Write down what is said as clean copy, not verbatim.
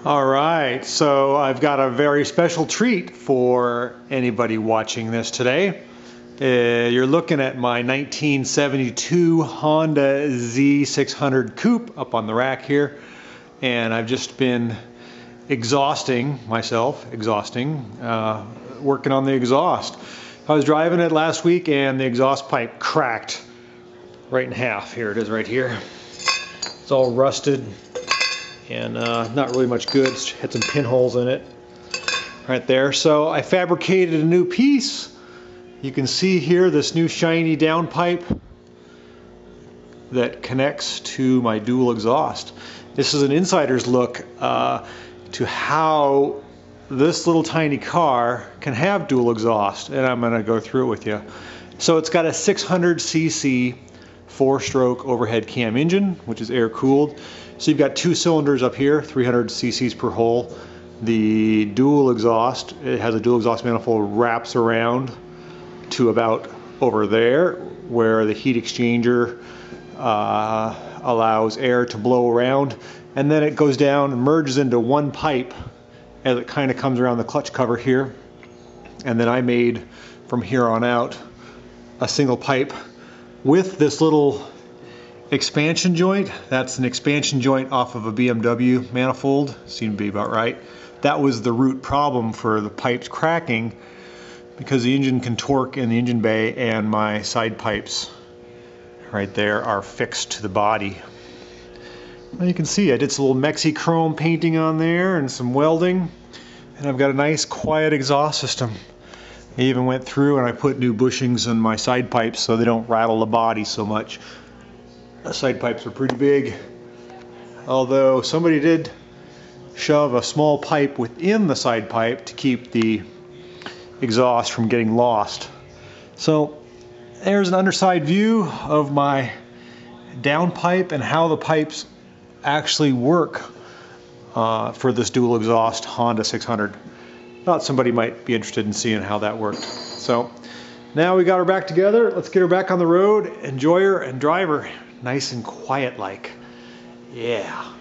All right, so I've got a very special treat for anybody watching this today. You're looking at my 1972 Honda Z600 coupe up on the rack here, and I've just been working on the exhaust. I was driving it last week and the exhaust pipe cracked right in half. Here it is right here. It's all rusted and not really much good. It's had some pinholes in it right there. So I fabricated a new piece. You can see here this new shiny downpipe that connects to my dual exhaust. This is an insider's look to how this little tiny car can have dual exhaust, and I'm going to go through it with you. So it's got a 600cc 4-stroke overhead cam engine, which is air cooled. So you've got 2 cylinders up here, 300 cc's per hole. The dual exhaust, it has a dual exhaust manifold, wraps around to about over there where the heat exchanger allows air to blow around, and then it goes down and merges into one pipe as it kind of comes around the clutch cover here. And then I made from here on out a single pipe with this little expansion joint. That's an expansion joint off of a BMW manifold. Seemed to be about right. That was the root problem for the pipes cracking, because the engine can torque in the engine bay and my side pipes right there are fixed to the body. Well, you can see I did some little Mexi chrome painting on there and some welding, and I've got a nice quiet exhaust system. I even went through and I put new bushings on my side pipes so they don't rattle the body so much. The side pipes are pretty big, although somebody did shove a small pipe within the side pipe to keep the exhaust from getting lost. So there's an underside view of my downpipe and how the pipes actually work for this dual exhaust Honda 600. Thought somebody might be interested in seeing how that worked. So now we got her back together. Let's get her back on the road, enjoy her, and drive her nice and quiet like. Yeah.